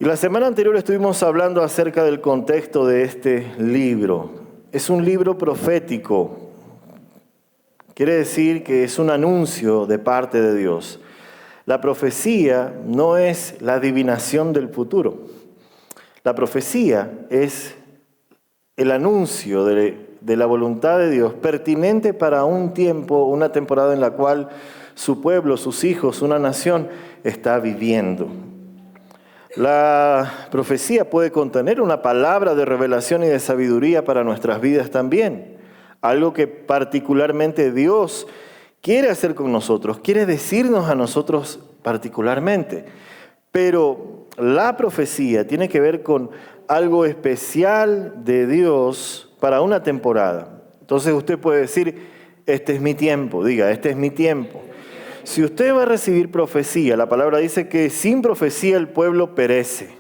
Y la semana anterior estuvimos hablando acerca del contexto de este libro. Es un libro profético. Quiere decir que es un anuncio de parte de Dios. La profecía no es la adivinación del futuro. La profecía es el anuncio de la voluntad de Dios pertinente para un tiempo, una temporada en la cual su pueblo, sus hijos, una nación está viviendo. La profecía puede contener una palabra de revelación y de sabiduría para nuestras vidas también. Algo que particularmente Dios quiere hacer con nosotros, quiere decirnos a nosotros particularmente. Pero la profecía tiene que ver con algo especial de Dios para una temporada. Entonces usted puede decir, este es mi tiempo, diga, este es mi tiempo. Si usted va a recibir profecía, la palabra dice que sin profecía el pueblo perece.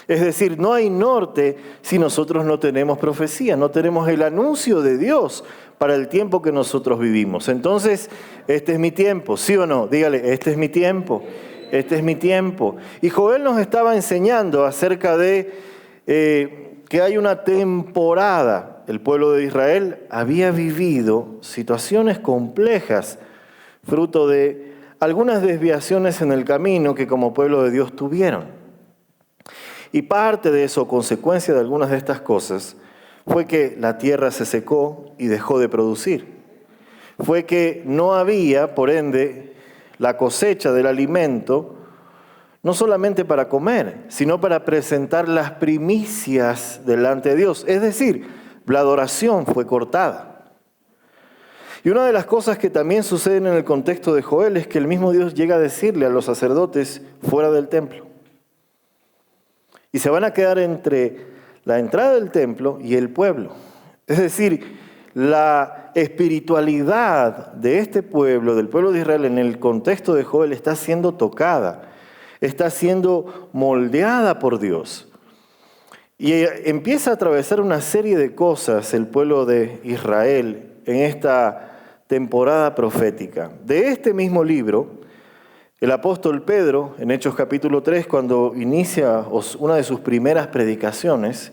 Es decir, no hay norte si nosotros no tenemos profecía, no tenemos el anuncio de Dios para el tiempo que nosotros vivimos. Entonces, este es mi tiempo, ¿sí o no? Dígale, este es mi tiempo, este es mi tiempo. Y Joel nos estaba enseñando acerca de que hay una temporada. El pueblo de Israel había vivido situaciones complejas, fruto de algunas desviaciones en el camino que como pueblo de Dios tuvieron. Y parte de eso, consecuencia de algunas de estas cosas, fue que la tierra se secó y dejó de producir. Fue que no había, por ende, la cosecha del alimento, no solamente para comer, sino para presentar las primicias delante de Dios. Es decir, la adoración fue cortada. Y una de las cosas que también suceden en el contexto de Joel es que el mismo Dios llega a decirle a los sacerdotes fuera del templo. Y se van a quedar entre la entrada del templo y el pueblo. Es decir, la espiritualidad de este pueblo, del pueblo de Israel, en el contexto de Joel, está siendo tocada, está siendo moldeada por Dios. Y empieza a atravesar una serie de cosas el pueblo de Israel en esta temporada profética. De este mismo libro, el apóstol Pedro, en Hechos capítulo 3, cuando inicia una de sus primeras predicaciones,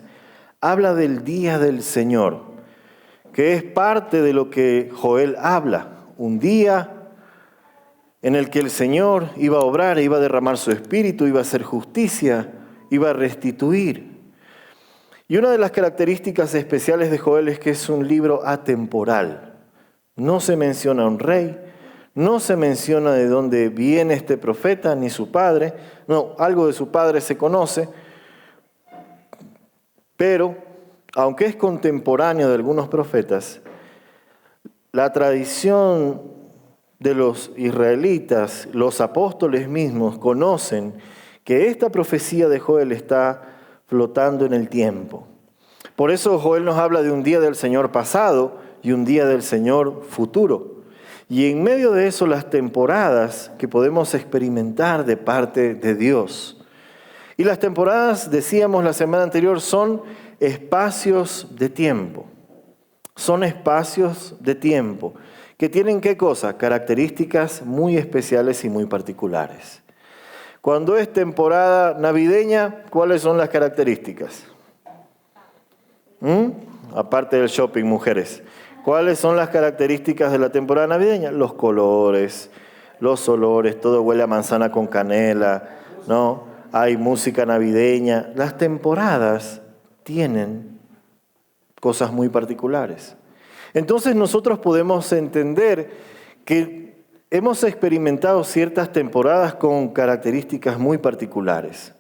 habla del día del Señor, que es parte de lo que Joel habla. Un día en el que el Señor iba a obrar, iba a derramar su espíritu, iba a hacer justicia, iba a restituir. Y una de las características especiales de Joel es que es un libro atemporal. No se menciona un rey, no se menciona de dónde viene este profeta, ni su padre. No, algo de su padre se conoce, pero aunque es contemporáneo de algunos profetas, la tradición de los israelitas, los apóstoles mismos, conocen que esta profecía de Joel está flotando en el tiempo. Por eso Joel nos habla de un día del Señor pasado y un día del Señor futuro. Y en medio de eso las temporadas que podemos experimentar de parte de Dios. Y las temporadas, decíamos la semana anterior, son espacios de tiempo. Son espacios de tiempo que tienen ¿qué cosa? Características muy especiales y muy particulares. Cuando es temporada navideña, ¿cuáles son las características? Aparte del shopping, mujeres. ¿Cuáles son las características de la temporada navideña? Los colores, los olores, todo huele a manzana con canela, ¿no? Hay música navideña. Las temporadas tienen cosas muy particulares. Entonces nosotros podemos entender que hemos experimentado ciertas temporadas con características muy particulares.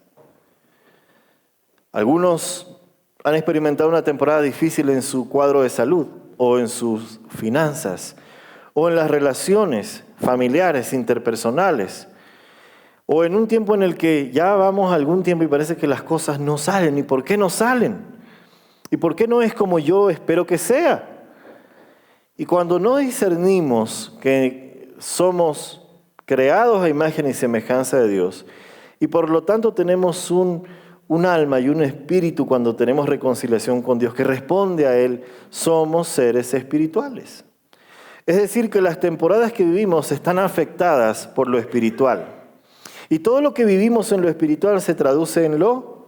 Algunos han experimentado una temporada difícil en su cuadro de salud, o en sus finanzas, o en las relaciones familiares, interpersonales, o en un tiempo en el que ya vamos algún tiempo y parece que las cosas no salen. ¿Y por qué no salen? ¿Y por qué no es como yo espero que sea? Y cuando no discernimos que somos creados a imagen y semejanza de Dios, y por lo tanto tenemos un alma y un espíritu cuando tenemos reconciliación con Dios que responde a Él, somos seres espirituales. Es decir, que las temporadas que vivimos están afectadas por lo espiritual. Y todo lo que vivimos en lo espiritual se traduce en lo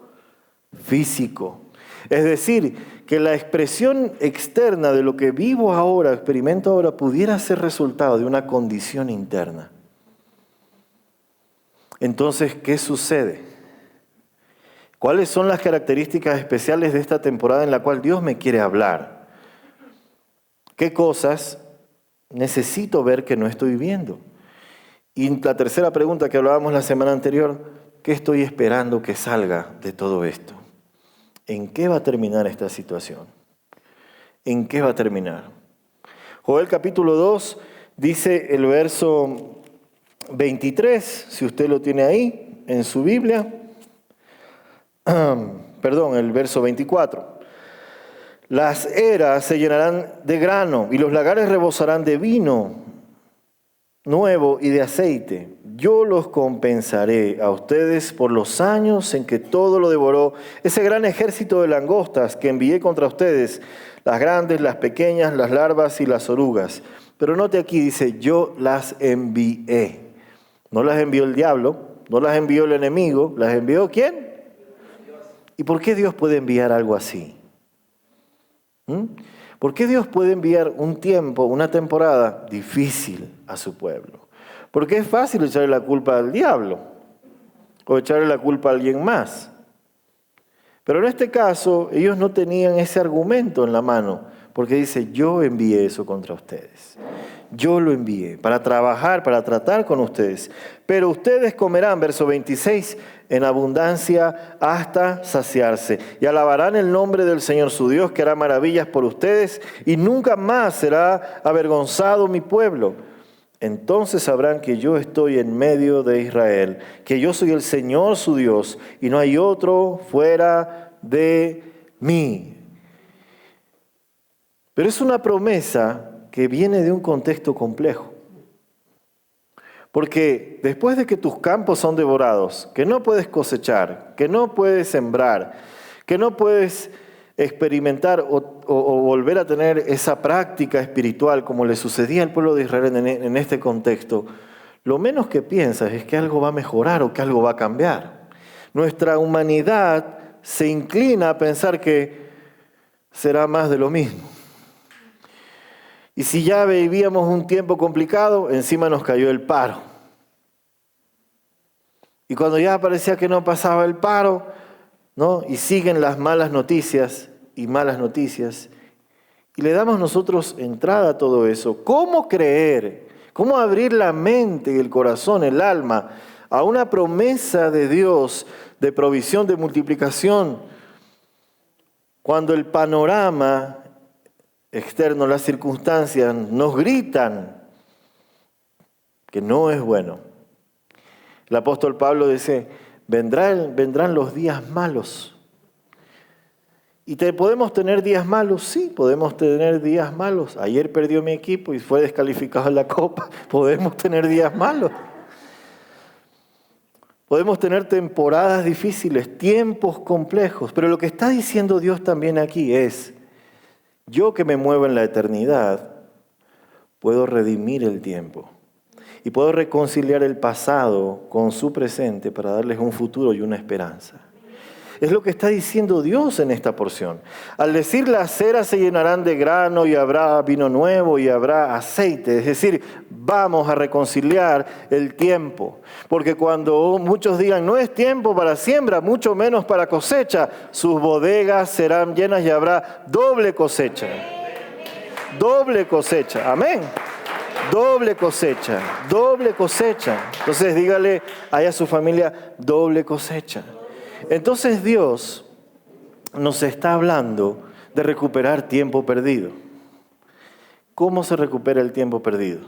físico. Es decir, que la expresión externa de lo que vivo ahora, experimento ahora, pudiera ser resultado de una condición interna. Entonces, ¿qué sucede? ¿Cuáles son las características especiales de esta temporada en la cual Dios me quiere hablar? ¿Qué cosas necesito ver que no estoy viendo? Y la tercera pregunta que hablábamos la semana anterior, ¿qué estoy esperando que salga de todo esto? ¿En qué va a terminar esta situación? ¿En qué va a terminar? Joel capítulo 2 dice el verso 23, si usted lo tiene ahí en su Biblia. Perdón, el verso 24. Las eras se llenarán de grano y los lagares rebosarán de vino nuevo y de aceite. Yo los compensaré a ustedes por los años en que todo lo devoró ese gran ejército de langostas que envié contra ustedes, las grandes, las pequeñas, las larvas y las orugas. Pero note aquí, dice, yo las envié. No las envió el diablo, no las envió el enemigo, ¿las envió quién? ¿Y por qué Dios puede enviar algo así? ¿Por qué Dios puede enviar un tiempo, una temporada difícil a su pueblo? Porque es fácil echarle la culpa al diablo o echarle la culpa a alguien más. Pero en este caso, ellos no tenían ese argumento en la mano, porque dice, yo envié eso contra ustedes. Yo lo envié para trabajar, para tratar con ustedes. Pero ustedes comerán, verso 26, en abundancia hasta saciarse. Y alabarán el nombre del Señor su Dios, que hará maravillas por ustedes, y nunca más será avergonzado mi pueblo. Entonces sabrán que yo estoy en medio de Israel, que yo soy el Señor su Dios, y no hay otro fuera de mí. Pero es una promesa que viene de un contexto complejo. Porque después de que tus campos son devorados, que no puedes cosechar, que no puedes sembrar, que no puedes experimentar o volver a tener esa práctica espiritual como le sucedía al pueblo de Israel en este contexto, lo menos que piensas es que algo va a mejorar o que algo va a cambiar. Nuestra humanidad se inclina a pensar que será más de lo mismo. Y si ya vivíamos un tiempo complicado, encima nos cayó el paro. Y cuando ya parecía que no pasaba el paro, ¿no? Y siguen las malas noticias y malas noticias. Y le damos nosotros entrada a todo eso. ¿Cómo creer? ¿Cómo abrir la mente, el corazón, el alma a una promesa de Dios de provisión, de multiplicación, cuando el panorama externo, las circunstancias nos gritan que no es bueno? El apóstol Pablo dice, vendrán los días malos. ¿Y podemos tener días malos? Sí, podemos tener días malos. Ayer perdió mi equipo y fue descalificado en la Copa. Podemos tener días malos. Podemos tener temporadas difíciles, tiempos complejos. Pero lo que está diciendo Dios también aquí es, yo que me muevo en la eternidad, puedo redimir el tiempo. Y puedo reconciliar el pasado con su presente para darles un futuro y una esperanza. Es lo que está diciendo Dios en esta porción. Al decir las eras se llenarán de grano y habrá vino nuevo y habrá aceite. Es decir, vamos a reconciliar el tiempo. Porque cuando muchos digan no es tiempo para siembra, mucho menos para cosecha, sus bodegas serán llenas y habrá doble cosecha. Doble cosecha. Amén. Doble cosecha, doble cosecha. Entonces dígale a su familia, doble cosecha. Entonces Dios nos está hablando de recuperar tiempo perdido. ¿Cómo se recupera el tiempo perdido?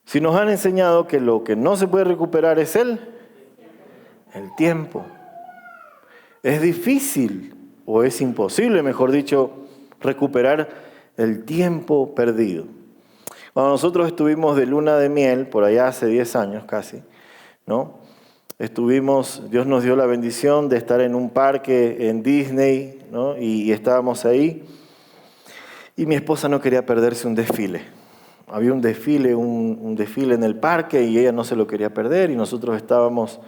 Si nos han enseñado que lo que no se puede recuperar es el tiempo. Es difícil, o es imposible, mejor dicho, recuperar el tiempo perdido. Cuando nosotros estuvimos de luna de miel, por allá hace 10 años casi, ¿no? Dios nos dio la bendición de estar en un parque en Disney, ¿no? Y estábamos ahí. Y mi esposa no quería perderse un desfile. había un desfile en el parque y ella no se lo quería perder y nosotros estábamos,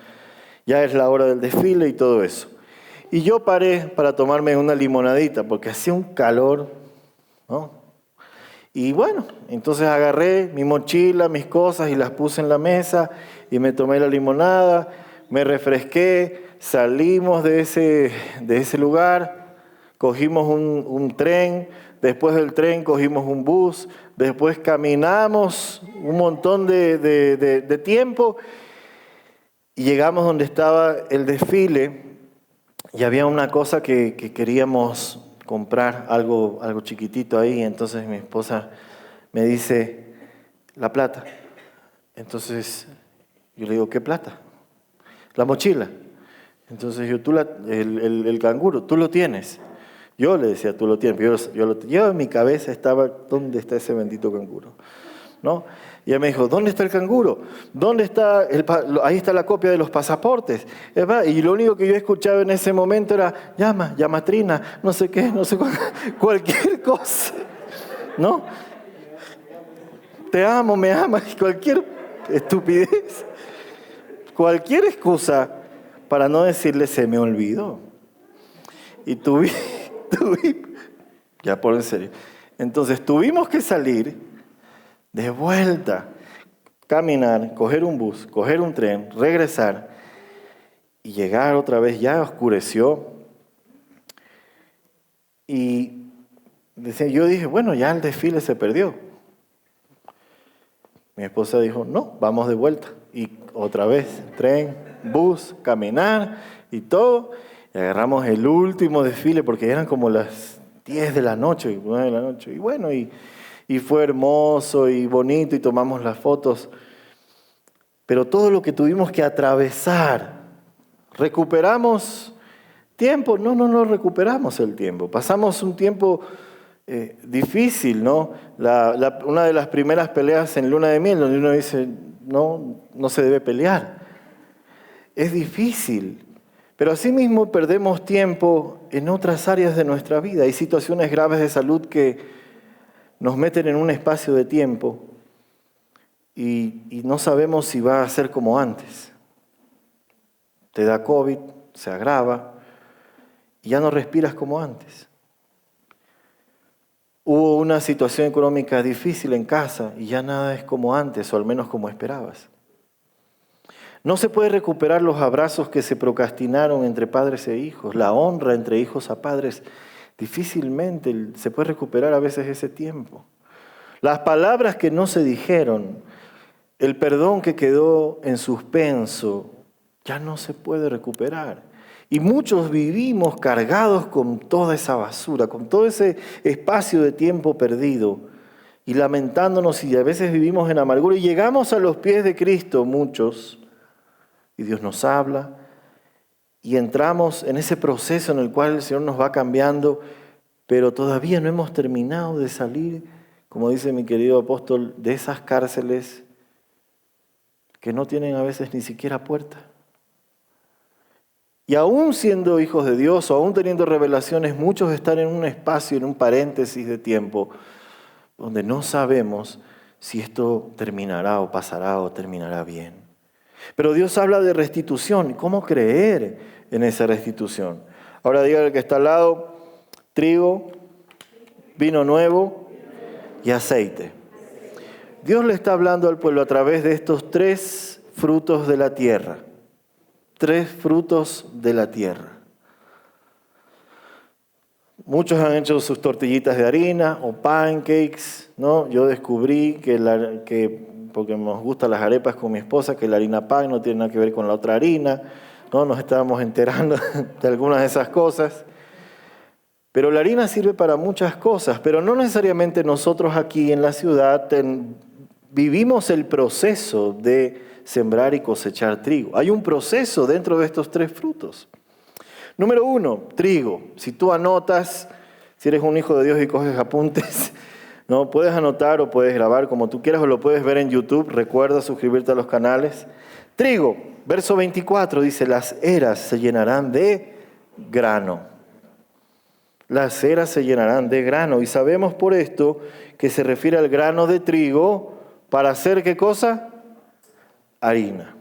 ya es la hora del desfile y todo eso. Y yo paré para tomarme una limonadita porque hacía un calor, ¿no? Y bueno, entonces agarré mi mochila, mis cosas y las puse en la mesa y me tomé la limonada, me refresqué, salimos de ese lugar, cogimos un tren, después del tren cogimos un bus, después caminamos un montón de tiempo y llegamos donde estaba el desfile y había una cosa que queríamos comprar, algo chiquitito ahí. Entonces mi esposa me dice, la plata. Entonces yo le digo, ¿qué plata? La mochila. Entonces yo, el canguro, tú lo tienes. Yo le decía, tú lo tienes. Yo en mi cabeza estaba, ¿dónde está ese bendito canguro? ¿No? Y ella me dijo, ¿dónde está el canguro? ¿Dónde está ahí está la copia de los pasaportes? Y lo único que yo escuchaba en ese momento era, llama Trina, no sé qué, no sé cualquier cosa, ¿no? Te amo, me amas, cualquier estupidez, cualquier excusa para no decirle se me olvidó. Y ya por en serio. Entonces tuvimos que salir de vuelta, caminar, coger un bus, coger un tren, regresar y llegar otra vez, ya oscureció. Y yo dije, bueno, ya el desfile se perdió. Mi esposa dijo, no, vamos de vuelta. Y otra vez, tren, bus, caminar y todo. Y agarramos el último desfile porque eran como las 10 de la noche, 9 de la noche. Y bueno, y fue hermoso y bonito y tomamos las fotos. Pero todo lo que tuvimos que atravesar, ¿recuperamos tiempo? No recuperamos el tiempo. Pasamos un tiempo difícil, ¿no? Una de las primeras peleas en luna de miel, donde uno dice, no se debe pelear. Es difícil. Pero asimismo perdemos tiempo en otras áreas de nuestra vida. Hay situaciones graves de salud que nos meten en un espacio de tiempo y no sabemos si va a ser como antes. Te da COVID, se agrava y ya no respiras como antes. Hubo una situación económica difícil en casa y ya nada es como antes, o al menos como esperabas. No se puede recuperar los abrazos que se procrastinaron entre padres e hijos, la honra entre hijos a padres. Difícilmente se puede recuperar a veces ese tiempo. Las palabras que no se dijeron, el perdón que quedó en suspenso, ya no se puede recuperar. Y muchos vivimos cargados con toda esa basura, con todo ese espacio de tiempo perdido y lamentándonos, y a veces vivimos en amargura y llegamos a los pies de Cristo muchos y Dios nos habla. Y entramos en ese proceso en el cual el Señor nos va cambiando, pero todavía no hemos terminado de salir, como dice mi querido apóstol, de esas cárceles que no tienen a veces ni siquiera puerta. Y aún siendo hijos de Dios o aún teniendo revelaciones, muchos están en un espacio, en un paréntesis de tiempo, donde no sabemos si esto terminará o pasará o terminará bien. Pero Dios habla de restitución. ¿Cómo creer en esa restitución? Ahora dígale al que está al lado, trigo, vino nuevo y aceite. Dios le está hablando al pueblo a través de estos 3 frutos de la tierra. 3 frutos de la tierra. Muchos han hecho sus tortillitas de harina o pancakes, ¿no? Yo descubrí que porque nos gustan las arepas con mi esposa, que la harina pan no tiene nada que ver con la otra harina, ¿no? Nos estábamos enterando de algunas de esas cosas. Pero la harina sirve para muchas cosas, pero no necesariamente nosotros aquí en la ciudad vivimos el proceso de sembrar y cosechar trigo. Hay un proceso dentro de estos 3 frutos. Número 1, trigo. Si tú anotas, si eres un hijo de Dios y coges apuntes, ¿no? Puedes anotar o puedes grabar como tú quieras o lo puedes ver en YouTube. Recuerda suscribirte a los canales. Trigo, verso 24 dice, las eras se llenarán de grano. las eras se llenarán de grano. Y sabemos por esto que se refiere al grano de trigo para hacer ¿qué cosa? Harina.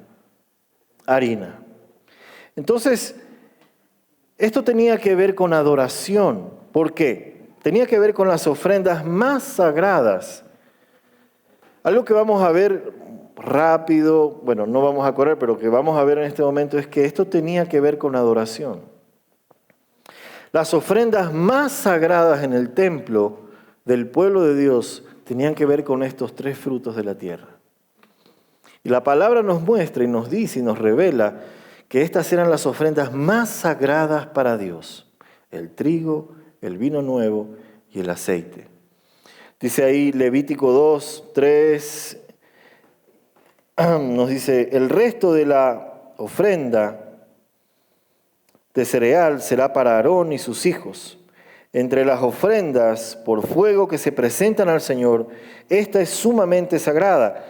Harina. Entonces, esto tenía que ver con adoración. ¿Por qué? Tenía que ver con las ofrendas más sagradas. Algo que vamos a ver rápido, bueno, no vamos a correr, pero que vamos a ver en este momento es que esto tenía que ver con adoración. Las ofrendas más sagradas en el templo del pueblo de Dios tenían que ver con estos tres frutos de la tierra. Y la palabra nos muestra y nos dice y nos revela que estas eran las ofrendas más sagradas para Dios: el trigo, el vino nuevo y el aceite. Dice ahí Levítico 2, 3, nos dice: el resto de la ofrenda de cereal será para Aarón y sus hijos. Entre las ofrendas por fuego que se presentan al Señor, esta es sumamente sagrada.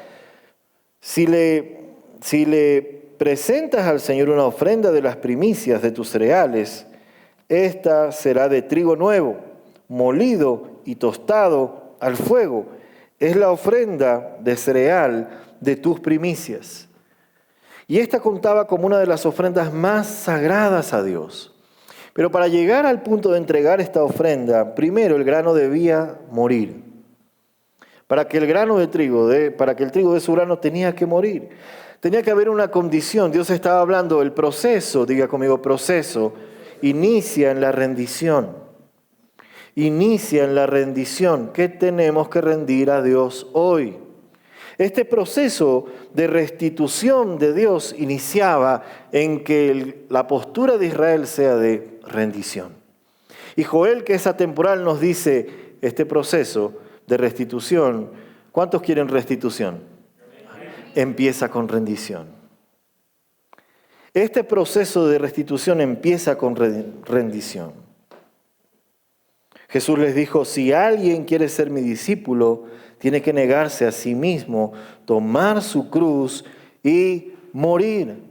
Si le presentas al Señor una ofrenda de las primicias de tus cereales, esta será de trigo nuevo, molido y tostado al fuego. Es la ofrenda de cereal de tus primicias. Y esta contaba como una de las ofrendas más sagradas a Dios. Pero para llegar al punto de entregar esta ofrenda, primero el grano debía morir. Para que el trigo dé su grano, tenía que morir. Tenía que haber una condición. Dios estaba hablando, el proceso, diga conmigo, proceso, inicia en la rendición. Inicia en la rendición. ¿Qué tenemos que rendir a Dios hoy? Este proceso de restitución de Dios iniciaba en que la postura de Israel sea de rendición. Y Joel, que es atemporal, nos dice este proceso de restitución. ¿Cuántos quieren restitución? Empieza con rendición. Este proceso de restitución empieza con rendición. Jesús les dijo: si alguien quiere ser mi discípulo, tiene que negarse a sí mismo, tomar su cruz y morir.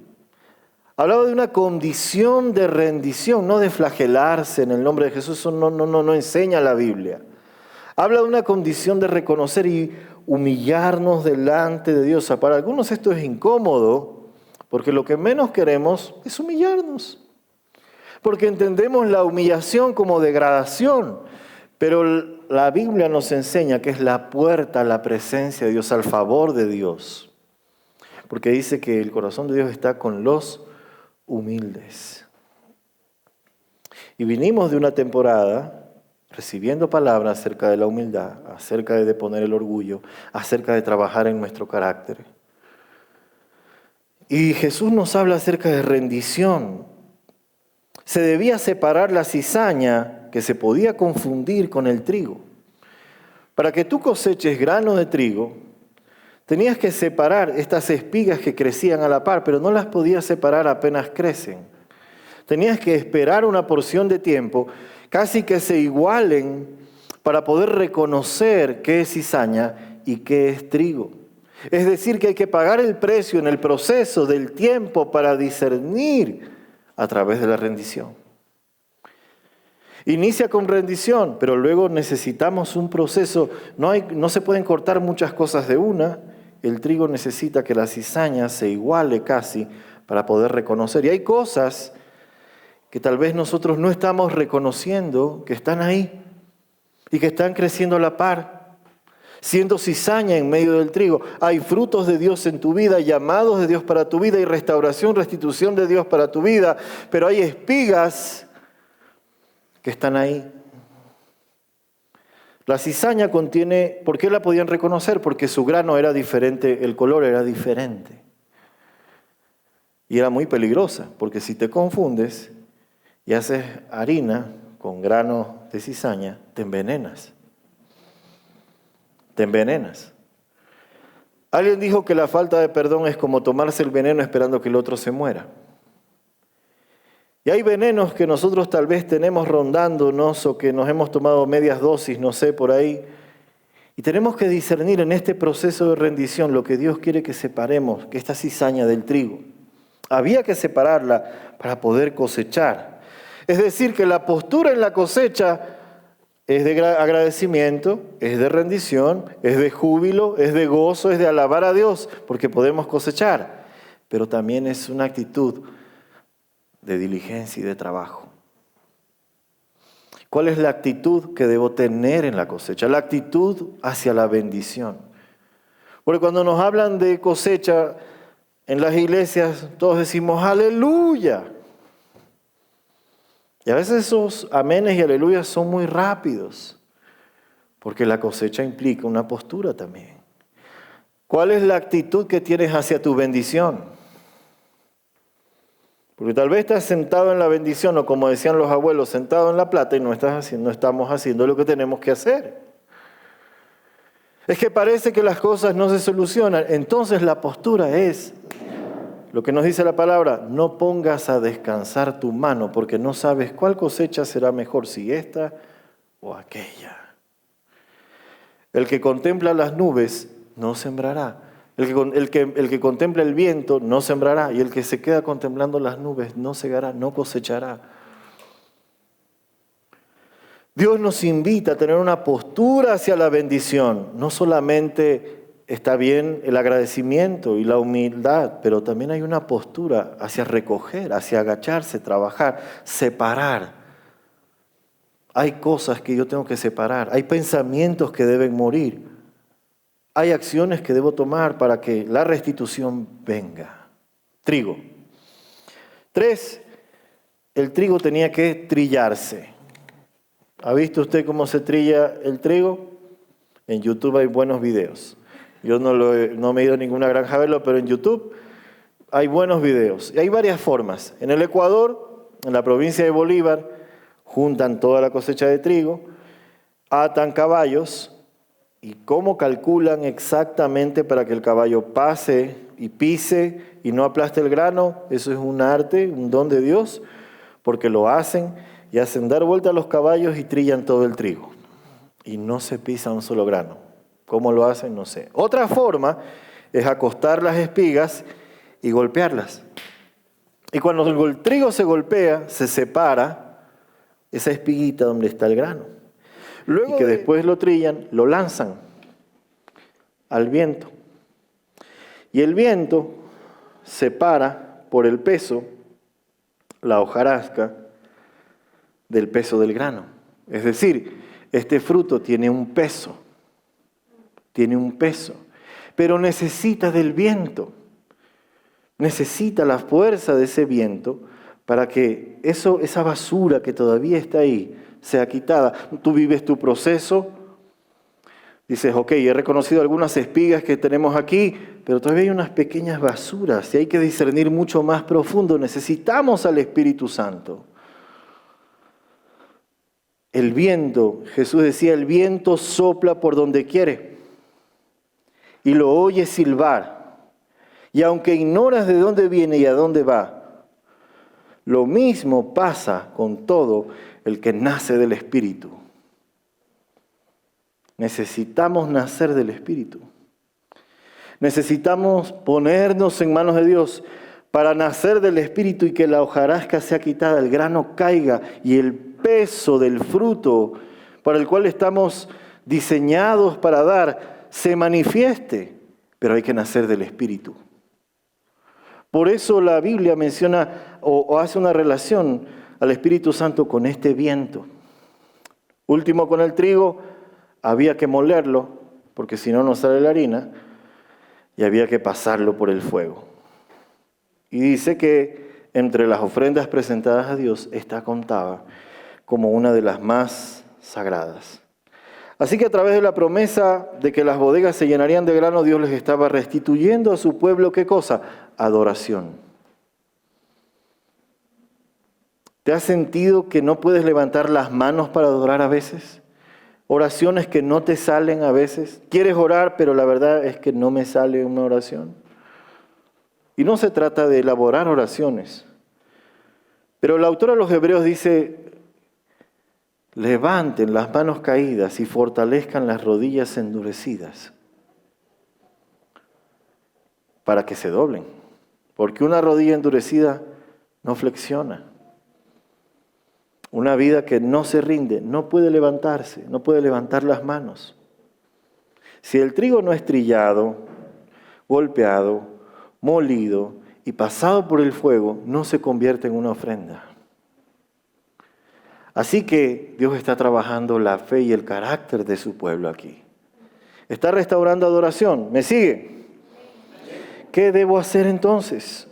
Hablaba de una condición de rendición, no de flagelarse en el nombre de Jesús. Eso no enseña la Biblia. Habla de una condición de reconocer y humillarnos delante de Dios. Para algunos esto es incómodo, porque lo que menos queremos es humillarnos. Porque entendemos la humillación como degradación. Pero la Biblia nos enseña que es la puerta a la presencia de Dios, al favor de Dios. Porque dice que el corazón de Dios está con los humildes. Y vinimos de una temporada recibiendo palabras acerca de la humildad, acerca de deponer el orgullo, acerca de trabajar en nuestro carácter. Y Jesús nos habla acerca de rendición. Se debía separar la cizaña, que se podía confundir con el trigo. Para que tú coseches grano de trigo, tenías que separar estas espigas que crecían a la par, pero no las podías separar apenas crecen. Tenías que esperar una porción de tiempo, casi que se igualen, para poder reconocer qué es cizaña y qué es trigo. Es decir, que hay que pagar el precio en el proceso del tiempo para discernir a través de la rendición. Inicia con rendición, pero luego necesitamos un proceso. No se pueden cortar muchas cosas de una. El trigo necesita que la cizaña se iguale casi para poder reconocer. Y hay cosas que tal vez nosotros no estamos reconociendo que están ahí y que están creciendo a la par, siendo cizaña en medio del trigo. Hay frutos de Dios en tu vida, llamados de Dios para tu vida y restauración, restitución de Dios para tu vida, pero hay espigas que están ahí. La cizaña contiene, ¿por qué la podían reconocer? Porque su grano era diferente, el color era diferente. Y era muy peligrosa, porque si te confundes y haces harina con grano de cizaña, te envenenas. Te envenenas. Alguien dijo que la falta de perdón es como tomarse el veneno esperando que el otro se muera. Y hay venenos que nosotros tal vez tenemos rondándonos o que nos hemos tomado medias dosis, no sé, por ahí. Y tenemos que discernir en este proceso de rendición lo que Dios quiere que separemos, que esta cizaña del trigo. Había que separarla para poder cosechar. Es decir, que la postura en la cosecha es de agradecimiento, es de rendición, es de júbilo, es de gozo, es de alabar a Dios, porque podemos cosechar. Pero también es una actitud de diligencia y de trabajo. ¿Cuál es la actitud que debo tener en la cosecha? La actitud hacia la bendición. Porque cuando nos hablan de cosecha en las iglesias, todos decimos aleluya. Y a veces esos amenes y aleluyas son muy rápidos, porque la cosecha implica una postura también. ¿Cuál es la actitud que tienes hacia tu bendición? Porque tal vez estás sentado en la bendición, o como decían los abuelos, sentado en la plata y no estamos haciendo lo que tenemos que hacer. Es que parece que las cosas no se solucionan. Entonces la postura es lo que nos dice la palabra: no pongas a descansar tu mano, porque no sabes cuál cosecha será mejor, si esta o aquella. El que contempla las nubes no sembrará. El que contempla el viento no sembrará. Y el que se queda contemplando las nubes no segará, no cosechará. Dios nos invita a tener una postura hacia la bendición. No solamente está bien el agradecimiento y la humildad, pero también hay una postura hacia recoger, hacia agacharse, trabajar, separar. Hay cosas que yo tengo que separar, hay pensamientos que deben morir, hay acciones que debo tomar para que la restitución venga. Trigo. 3, el trigo tenía que trillarse. ¿Ha visto usted cómo se trilla el trigo? En YouTube hay buenos videos. Yo no me he ido a ninguna granja a verlo, pero en YouTube hay buenos videos. Y hay varias formas. En el Ecuador, en la provincia de Bolívar, juntan toda la cosecha de trigo, atan caballos, y cómo calculan exactamente para que el caballo pase y pise y no aplaste el grano, eso es un arte, un don de Dios, porque lo hacen y hacen dar vuelta a los caballos y trillan todo el trigo. Y no se pisa un solo grano. ¿Cómo lo hacen? No sé. Otra forma es acostar las espigas y golpearlas. Y cuando el trigo se golpea, se separa esa espiguita donde está el grano. Luego y que después lo trillan, lo lanzan al viento. Y el viento separa por el peso la hojarasca del peso del grano. Es decir, este fruto tiene un peso, pero necesita del viento, necesita la fuerza de ese viento para que esa basura que todavía está ahí sea quitada. Tú vives tu proceso, dices, ok, he reconocido algunas espigas que tenemos aquí, pero todavía hay unas pequeñas basuras y hay que discernir mucho más profundo. Necesitamos al Espíritu Santo. El viento, Jesús decía, el viento sopla por donde quiere y lo oyes silbar. Y aunque ignoras de dónde viene y a dónde va, lo mismo pasa con todo el que nace del Espíritu. Necesitamos nacer del Espíritu. Necesitamos ponernos en manos de Dios para nacer del Espíritu y que la hojarasca sea quitada, el grano caiga y el peso del fruto para el cual estamos diseñados para dar se manifieste. Pero hay que nacer del Espíritu. Por eso la Biblia menciona o hace una relación al Espíritu Santo con este viento. Último, con el trigo, había que molerlo, porque si no, no sale la harina, y había que pasarlo por el fuego. Y dice que entre las ofrendas presentadas a Dios, esta contaba como una de las más sagradas. Así que a través de la promesa de que las bodegas se llenarían de grano, Dios les estaba restituyendo a su pueblo, ¿qué cosa? Adoración. ¿Te has sentido que no puedes levantar las manos para adorar a veces? Oraciones que no te salen a veces. Quieres orar, pero la verdad es que no me sale una oración. Y no se trata de elaborar oraciones. Pero el autor a los Hebreos dice, levanten las manos caídas y fortalezcan las rodillas endurecidas para que se doblen. Porque una rodilla endurecida no flexiona. Una vida que no se rinde, no puede levantarse, no puede levantar las manos. Si el trigo no es trillado, golpeado, molido y pasado por el fuego, no se convierte en una ofrenda. Así que Dios está trabajando la fe y el carácter de su pueblo aquí. Está restaurando adoración. ¿Me sigue? ¿Qué debo hacer entonces?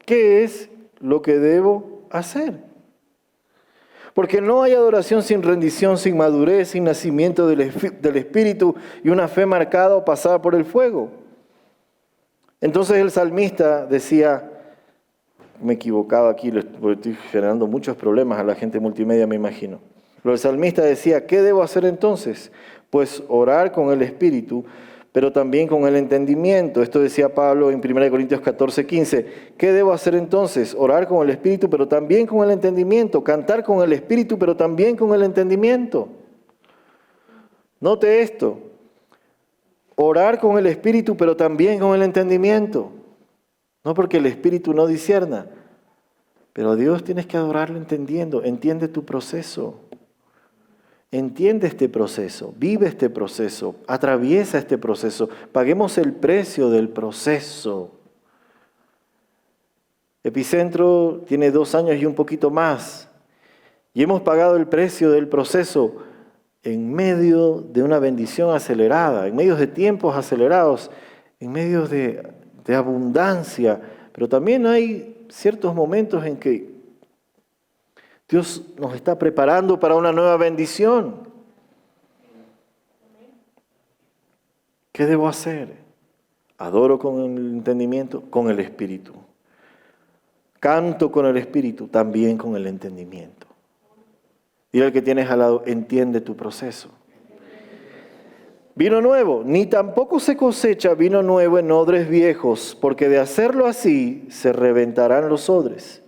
¿Qué es lo que debo hacer? Porque no hay adoración sin rendición, sin madurez, sin nacimiento del Espíritu y una fe marcada o pasada por el fuego. Entonces el salmista decía, me equivocaba aquí, porque estoy generando muchos problemas a la gente multimedia, me imagino. Pero el salmista decía, ¿qué debo hacer entonces? Pues orar con el Espíritu, pero también con el entendimiento. Esto decía Pablo en 1 Corintios 14:15. ¿Qué debo hacer entonces? Orar con el Espíritu, pero también con el entendimiento. Cantar con el Espíritu, pero también con el entendimiento. Note esto. Orar con el Espíritu, pero también con el entendimiento. No porque el Espíritu no discierna, pero a Dios tienes que adorarlo entendiendo. Entiende tu proceso. Entiende este proceso, vive este proceso, atraviesa este proceso. Paguemos el precio del proceso. Epicentro tiene 2 años y un poquito más. Y hemos pagado el precio del proceso en medio de una bendición acelerada, en medio de tiempos acelerados, en medio de abundancia. Pero también hay ciertos momentos en que Dios nos está preparando para una nueva bendición. ¿Qué debo hacer? Adoro con el entendimiento, con el Espíritu. Canto con el Espíritu, también con el entendimiento. Dile al que tienes al lado, entiende tu proceso. Vino nuevo, ni tampoco se cosecha vino nuevo en odres viejos, porque de hacerlo así se reventarán los odres.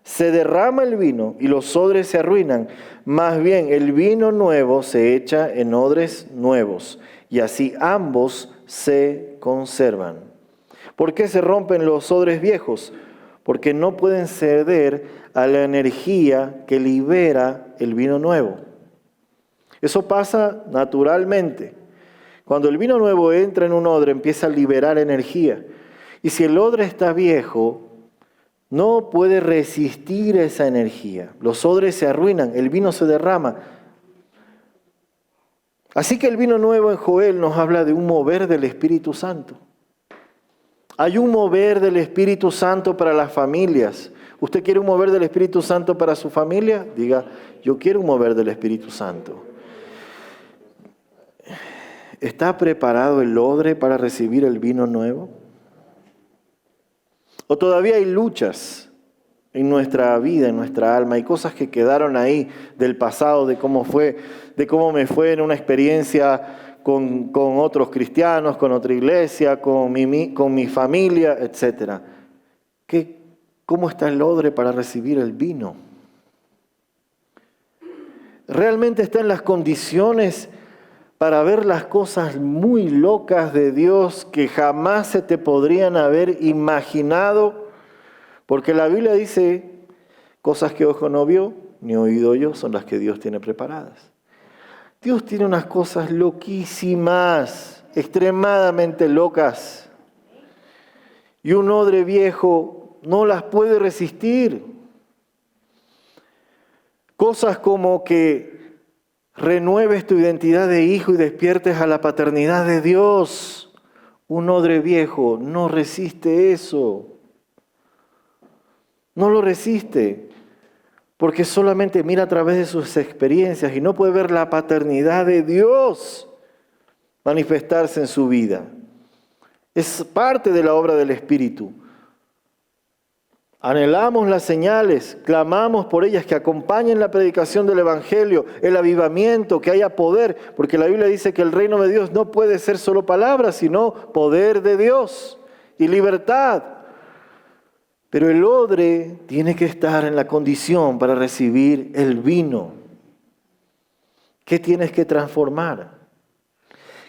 Se derrama el vino y los odres se arruinan. Más bien, el vino nuevo se echa en odres nuevos, y así ambos se conservan. ¿Por qué se rompen los odres viejos? Porque no pueden ceder a la energía que libera el vino nuevo. Eso pasa naturalmente. Cuando el vino nuevo entra en un odre, empieza a liberar energía. Y si el odre está viejo, no puede resistir esa energía. Los odres se arruinan, el vino se derrama. Así que el vino nuevo en Joel nos habla de un mover del Espíritu Santo. Hay un mover del Espíritu Santo para las familias. ¿Usted quiere un mover del Espíritu Santo para su familia? Diga, yo quiero un mover del Espíritu Santo. ¿Está preparado el odre para recibir el vino nuevo? ¿O todavía hay luchas en nuestra vida, en nuestra alma? Hay cosas que quedaron ahí del pasado, de cómo me fue en una experiencia con otros cristianos, con otra iglesia, con mi familia, etc. ¿Cómo está el odre para recibir el vino? ¿Realmente está en las condiciones para ver las cosas muy locas de Dios que jamás se te podrían haber imaginado? Porque la Biblia dice, cosas que ojo no vio, ni oído yo, son las que Dios tiene preparadas. Dios tiene unas cosas loquísimas, extremadamente locas. Y un odre viejo no las puede resistir. Cosas como que renueves tu identidad de hijo y despiertes a la paternidad de Dios. Un odre viejo no resiste eso. No lo resiste, porque solamente mira a través de sus experiencias y no puede ver la paternidad de Dios manifestarse en su vida. Es parte de la obra del Espíritu. Anhelamos las señales, clamamos por ellas, que acompañen la predicación del Evangelio, el avivamiento, que haya poder, porque la Biblia dice que el reino de Dios no puede ser solo palabras, sino poder de Dios y libertad. Pero el odre tiene que estar en la condición para recibir el vino. ¿Qué tienes que transformar?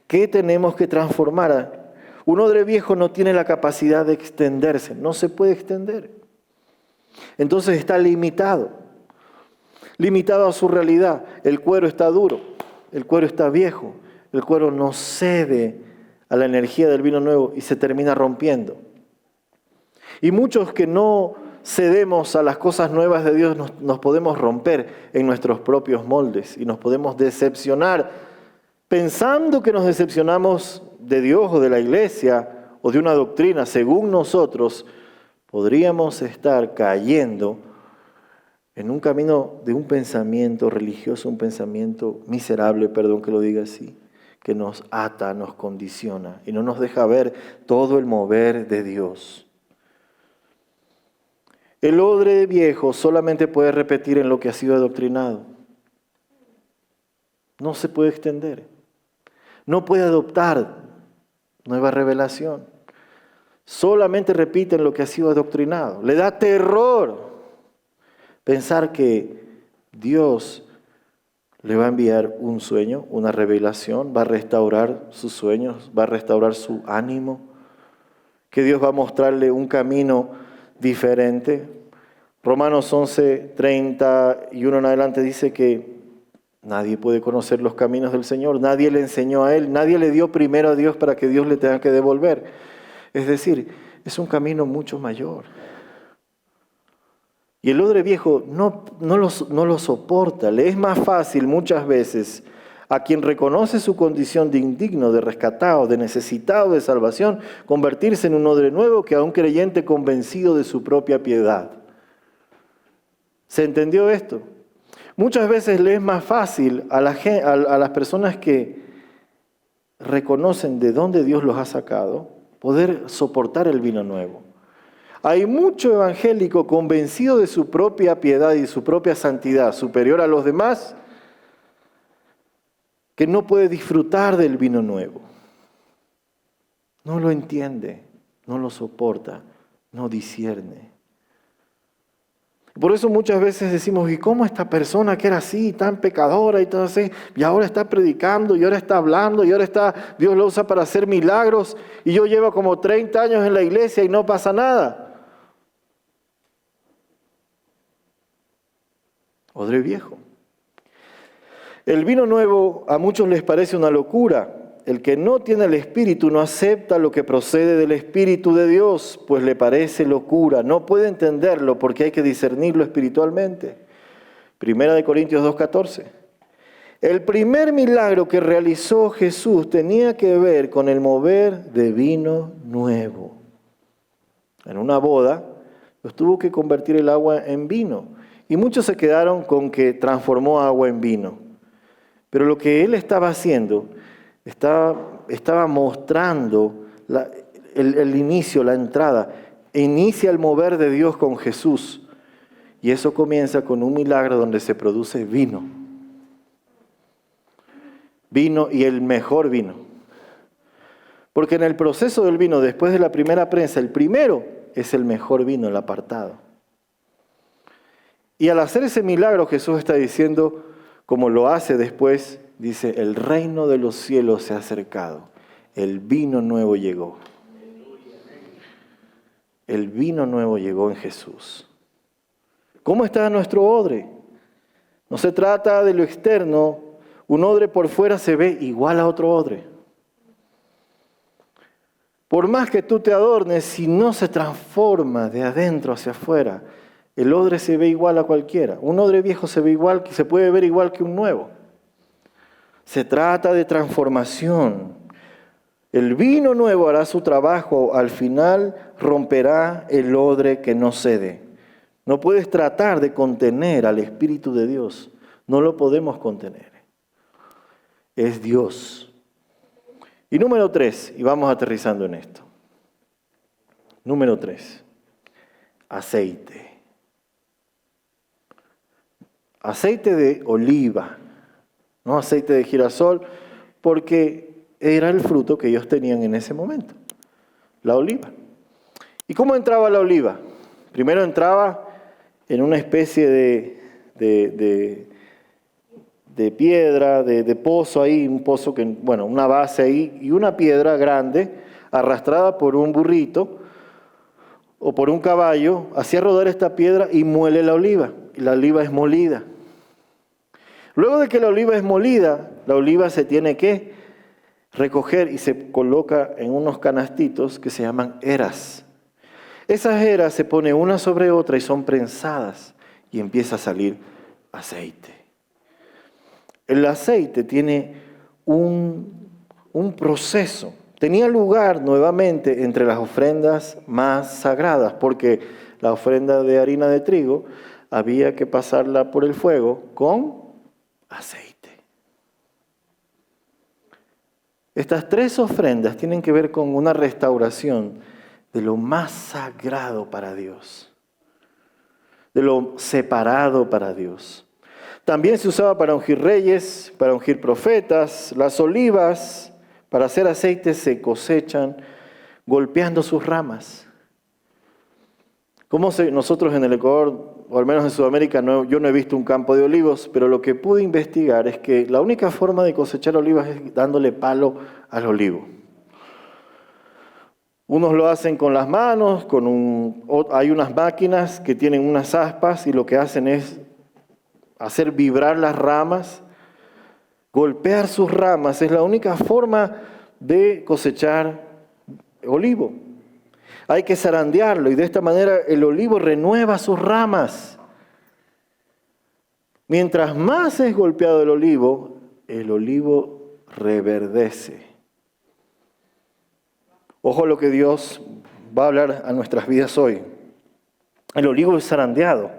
¿Qué tenemos que transformar? Un odre viejo no tiene la capacidad de extenderse, no se puede extender. Entonces está limitado. limitado a su realidad. El cuero está duro, el cuero está viejo, el cuero no cede a la energía del vino nuevo y se termina rompiendo. Y muchos que no cedemos a las cosas nuevas de Dios nos podemos romper en nuestros propios moldes y nos podemos decepcionar pensando que nos decepcionamos de Dios o de la iglesia o de una doctrina. Según nosotros, podríamos estar cayendo en un camino de un pensamiento religioso, un pensamiento miserable, perdón que lo diga así, que nos ata, nos condiciona y no nos deja ver todo el mover de Dios. El odre viejo solamente puede repetir en lo que ha sido adoctrinado. No se puede extender. No puede adoptar nueva revelación. Solamente repite en lo que ha sido adoctrinado. Le da terror pensar que Dios le va a enviar un sueño, una revelación, va a restaurar sus sueños, va a restaurar su ánimo, que Dios va a mostrarle un camino diferente. Romanos 11, 31 en adelante dice que nadie puede conocer los caminos del Señor, nadie le enseñó a Él, nadie le dio primero a Dios para que Dios le tenga que devolver. Es decir, es un camino mucho mayor. Y el odre viejo no lo soporta. Le es más fácil muchas veces a quien reconoce su condición de indigno, de rescatado, de necesitado de salvación, convertirse en un odre nuevo que a un creyente convencido de su propia piedad. ¿Se entendió esto? Muchas veces le es más fácil a las personas que reconocen de dónde Dios los ha sacado poder soportar el vino nuevo. Hay mucho evangélico convencido de su propia piedad y su propia santidad superior a los demás que no puede disfrutar del vino nuevo. No lo entiende, no lo soporta, no discierne. Por eso muchas veces decimos, ¿y cómo esta persona que era así, tan pecadora y todo así, y ahora está predicando, y ahora está hablando, y ahora Dios lo usa para hacer milagros, y yo llevo como 30 años en la iglesia y no pasa nada? Odre viejo. El vino nuevo a muchos les parece una locura. El que no tiene el Espíritu no acepta lo que procede del Espíritu de Dios, pues le parece locura. No puede entenderlo porque hay que discernirlo espiritualmente. 1 Corintios 2:14. El primer milagro que realizó Jesús tenía que ver con el mover de vino nuevo. En una boda, pues tuvo que convertir el agua en vino. Y muchos se quedaron con que transformó agua en vino. Pero lo que él estaba haciendo, estaba mostrando el inicio, la entrada. Inicia el mover de Dios con Jesús. Y eso comienza con un milagro donde se produce vino. Vino y el mejor vino. Porque en el proceso del vino, después de la primera prensa, el primero es el mejor vino, el apartado. Y al hacer ese milagro, Jesús está diciendo, como lo hace después, dice, el reino de los cielos se ha acercado, el vino nuevo llegó. El vino nuevo llegó en Jesús. ¿Cómo está nuestro odre? No se trata de lo externo, un odre por fuera se ve igual a otro odre. Por más que tú te adornes, si no se transforma de adentro hacia afuera, el odre se ve igual a cualquiera. Un odre viejo se puede ver igual que un nuevo. Se trata de transformación. El vino nuevo hará su trabajo. Al final romperá el odre que no cede. No puedes tratar de contener al Espíritu de Dios. No lo podemos contener. Es Dios. Y número 3, y vamos aterrizando en esto. Número 3, aceite. Aceite de oliva, no aceite de girasol, porque era el fruto que ellos tenían en ese momento, la oliva. ¿Y cómo entraba la oliva? Primero entraba en una especie de piedra, de pozo ahí, un pozo una base ahí, y una piedra grande arrastrada por un burrito o por un caballo, hacía rodar esta piedra y muele la oliva. Y la oliva es molida. Luego de que la oliva es molida, la oliva se tiene que recoger y se coloca en unos canastitos que se llaman eras. Esas eras se ponen una sobre otra y son prensadas y empieza a salir aceite. El aceite tiene un proceso. Tenía lugar nuevamente entre las ofrendas más sagradas, porque la ofrenda de harina de trigo había que pasarla por el fuego con aceite. Estas tres ofrendas tienen que ver con una restauración de lo más sagrado para Dios, de lo separado para Dios. También se usaba para ungir reyes, para ungir profetas. Las olivas para hacer aceite se cosechan golpeando sus ramas. Nosotros en el Ecuador, o al menos en Sudamérica, yo no he visto un campo de olivos, pero lo que pude investigar es que la única forma de cosechar olivas es dándole palo al olivo. Unos lo hacen con las manos, hay unas máquinas que tienen unas aspas y lo que hacen es hacer vibrar las ramas, golpear sus ramas. Es la única forma de cosechar olivo. Hay que zarandearlo y de esta manera el olivo renueva sus ramas. Mientras más es golpeado el olivo reverdece. Ojo a lo que Dios va a hablar a nuestras vidas hoy. El olivo es zarandeado.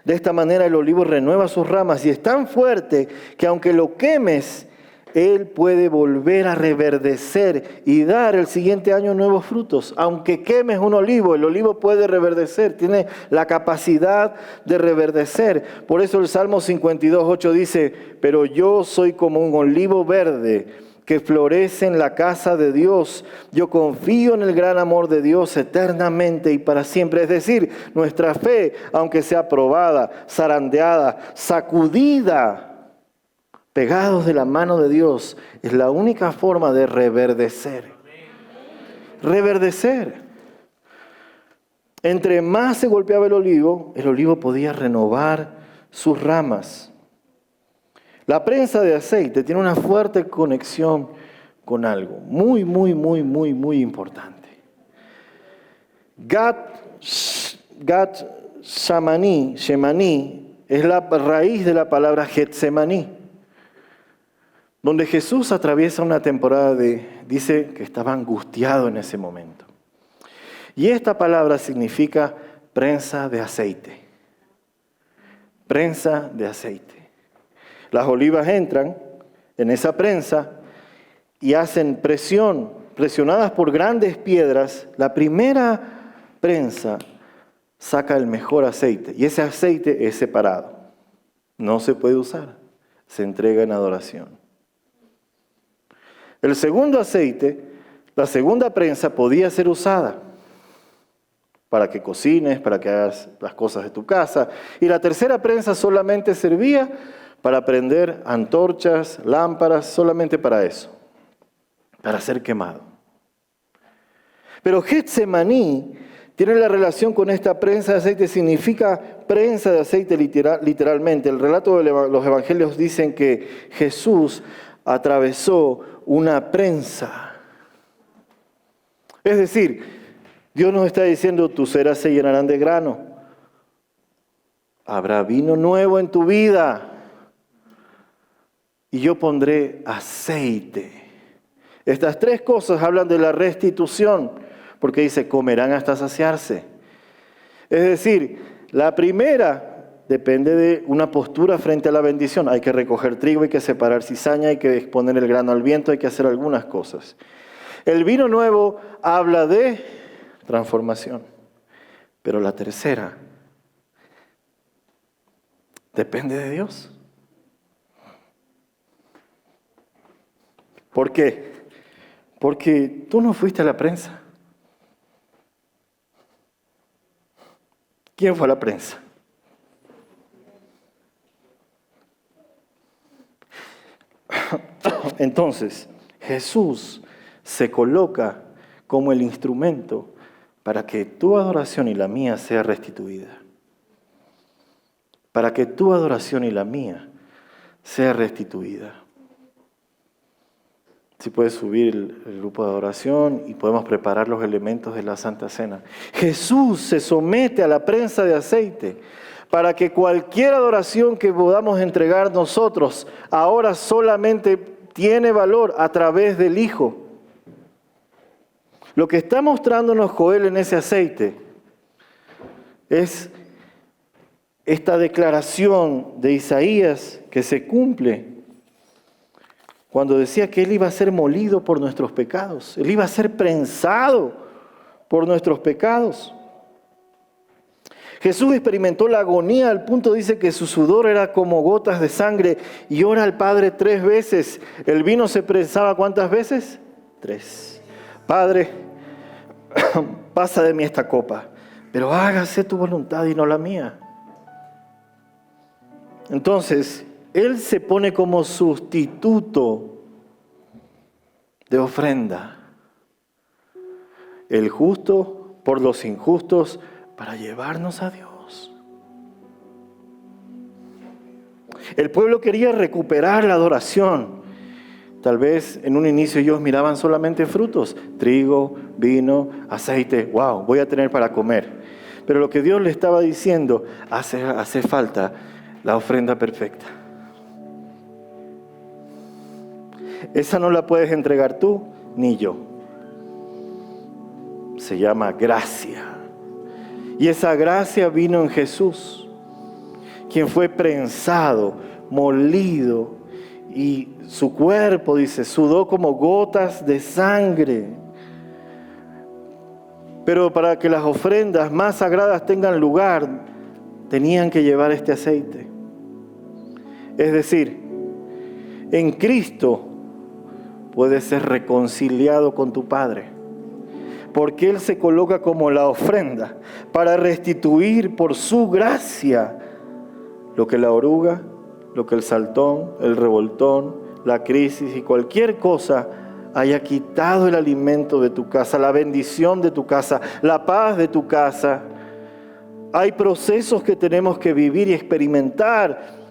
De esta manera el olivo renueva sus ramas y es tan fuerte que aunque lo quemes, él puede volver a reverdecer y dar el siguiente año nuevos frutos. Aunque quemes un olivo, el olivo puede reverdecer, tiene la capacidad de reverdecer. Por eso el Salmo 52:8 dice, pero yo soy como un olivo verde que florece en la casa de Dios. Yo confío en el gran amor de Dios eternamente y para siempre. Es decir, nuestra fe, aunque sea probada, zarandeada, sacudida, pegados de la mano de Dios, es la única forma de reverdecer. Reverdecer. Entre más se golpeaba el olivo podía renovar sus ramas. La prensa de aceite tiene una fuerte conexión con algo muy importante. Shemaní es la raíz de la palabra Getsemaní, donde Jesús atraviesa una temporada dice que estaba angustiado en ese momento. Y esta palabra significa prensa de aceite. Prensa de aceite. Las olivas entran en esa prensa y hacen presión, presionadas por grandes piedras. La primera prensa saca el mejor aceite y ese aceite es separado. No se puede usar, se entrega en adoración. El segundo aceite, la segunda prensa podía ser usada para que cocines, para que hagas las cosas de tu casa. Y la tercera prensa solamente servía para prender antorchas, lámparas, solamente para eso, para ser quemado. Pero Getsemaní tiene la relación con esta prensa de aceite, significa prensa de aceite literalmente. El relato de los evangelios dicen que Jesús atravesó una prensa. Es decir, Dios nos está diciendo, tus eras se llenarán de grano. Habrá vino nuevo en tu vida. Y yo pondré aceite. Estas tres cosas hablan de la restitución, porque dice, comerán hasta saciarse. Es decir, la primera depende de una postura frente a la bendición. Hay que recoger trigo, hay que separar cizaña, hay que exponer el grano al viento, hay que hacer algunas cosas. El vino nuevo habla de transformación. Pero la tercera depende de Dios. ¿Por qué? Porque tú no fuiste a la prensa. ¿Quién fue a la prensa? Entonces, Jesús se coloca como el instrumento para que tu adoración y la mía sea restituida. Para que tu adoración y la mía sea restituida. Si puedes subir el grupo de adoración y podemos preparar los elementos de la Santa Cena. Jesús se somete a la prensa de aceite para que cualquier adoración que podamos entregar nosotros ahora solamente tiene valor a través del Hijo. Lo que está mostrándonos Joel en ese aceite es esta declaración de Isaías que se cumple cuando decía que Él iba a ser molido por nuestros pecados. Él iba a ser prensado por nuestros pecados. Jesús experimentó la agonía al punto, dice, que su sudor era como gotas de sangre y ora al Padre 3 veces. El vino se prensaba ¿cuántas veces? 3. Padre, pasa de mí esta copa, pero hágase tu voluntad y no la mía. Entonces, Él se pone como sustituto de ofrenda. El justo por los injustos para llevarnos a Dios. El pueblo quería recuperar la adoración. Tal vez en un inicio ellos miraban solamente frutos, trigo, vino, aceite. ¡Wow! Voy a tener para comer. Pero lo que Dios le estaba diciendo, hace falta la ofrenda perfecta. Esa no la puedes entregar tú ni yo. Se llama gracia. Y esa gracia vino en Jesús, quien fue prensado, molido, y su cuerpo, dice, sudó como gotas de sangre. Pero para que las ofrendas más sagradas tengan lugar, tenían que llevar este aceite. Es decir, en Cristo puedes ser reconciliado con tu Padre, porque Él se coloca como la ofrenda para restituir por su gracia lo que la oruga, lo que el saltón, el revoltón, la crisis y cualquier cosa haya quitado el alimento de tu casa, la bendición de tu casa, la paz de tu casa. Hay procesos que tenemos que vivir y experimentar,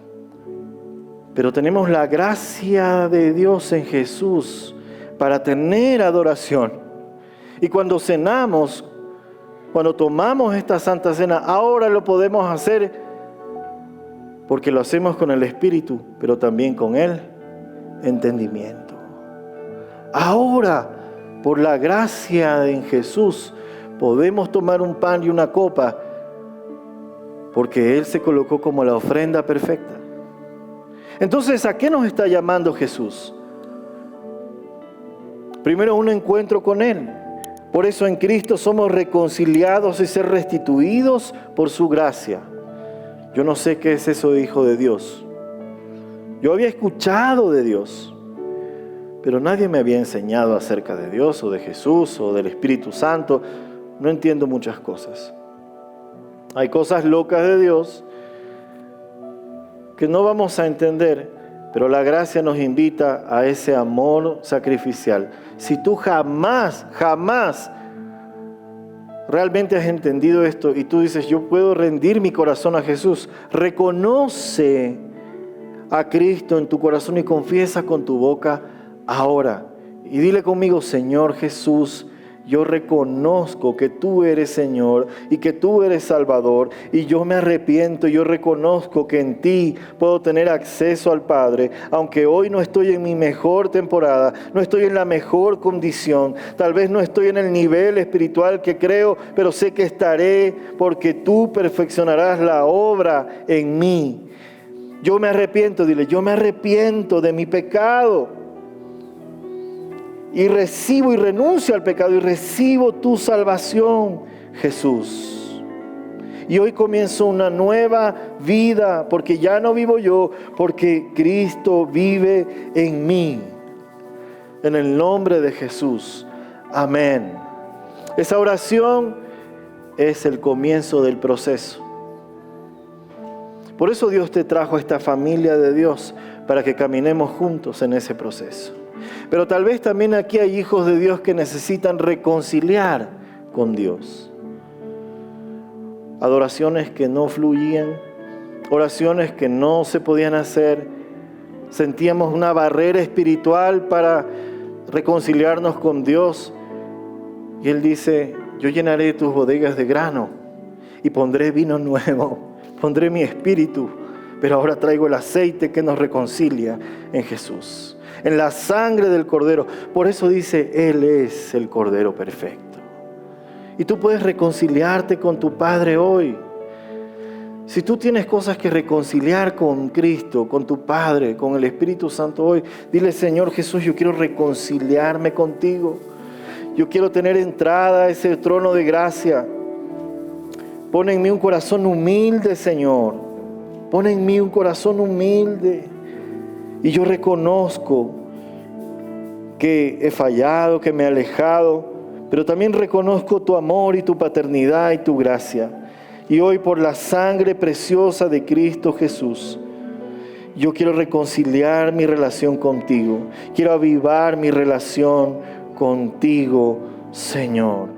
pero tenemos la gracia de Dios en Jesús para tener adoración. Y cuando cenamos, cuando tomamos esta Santa Cena, ahora lo podemos hacer porque lo hacemos con el Espíritu, pero también con el entendimiento. Ahora, por la gracia en Jesús, podemos tomar un pan y una copa porque Él se colocó como la ofrenda perfecta. Entonces, ¿a qué nos está llamando Jesús? Primero, un encuentro con Él. Por eso en Cristo somos reconciliados y ser restituidos por su gracia. Yo no sé qué es eso de hijo de Dios. Yo había escuchado de Dios, pero nadie me había enseñado acerca de Dios o de Jesús o del Espíritu Santo. No entiendo muchas cosas. Hay cosas locas de Dios que no vamos a entender, pero la gracia nos invita a ese amor sacrificial. Si tú jamás realmente has entendido esto y tú dices, yo puedo rendir mi corazón a Jesús, reconoce a Cristo en tu corazón y confiesa con tu boca ahora. Y dile conmigo, Señor Jesús, yo reconozco que tú eres Señor y que tú eres Salvador y yo me arrepiento, yo reconozco que en ti puedo tener acceso al Padre, aunque hoy no estoy en mi mejor temporada, no estoy en la mejor condición, tal vez no estoy en el nivel espiritual que creo, pero sé que estaré porque tú perfeccionarás la obra en mí. Yo me arrepiento, dile, yo me arrepiento de mi pecado. Y recibo y renuncio al pecado y recibo tu salvación, Jesús. Y hoy comienzo una nueva vida, porque ya no vivo yo, porque Cristo vive en mí. En el nombre de Jesús. Amén. Esa oración es el comienzo del proceso. Por eso Dios te trajo a esta familia de Dios, para que caminemos juntos en ese proceso. Pero tal vez también aquí hay hijos de Dios que necesitan reconciliar con Dios. Adoraciones que no fluían, oraciones que no se podían hacer, sentíamos una barrera espiritual para reconciliarnos con Dios. Y Él dice, yo llenaré tus bodegas de grano y pondré vino nuevo, pondré mi espíritu, pero ahora traigo el aceite que nos reconcilia en Jesús, en la sangre del Cordero. Por eso dice, Él es el Cordero perfecto. Y tú puedes reconciliarte con tu Padre hoy. Si tú tienes cosas que reconciliar con Cristo, con tu Padre, con el Espíritu Santo hoy, dile, Señor Jesús, yo quiero reconciliarme contigo. Yo quiero tener entrada a ese trono de gracia. Pon en mí un corazón humilde, Señor. Pon en mí un corazón humilde. Y yo reconozco que he fallado, que me he alejado, pero también reconozco tu amor y tu paternidad y tu gracia. Y hoy, por la sangre preciosa de Cristo Jesús, yo quiero reconciliar mi relación contigo. Quiero avivar mi relación contigo, Señor.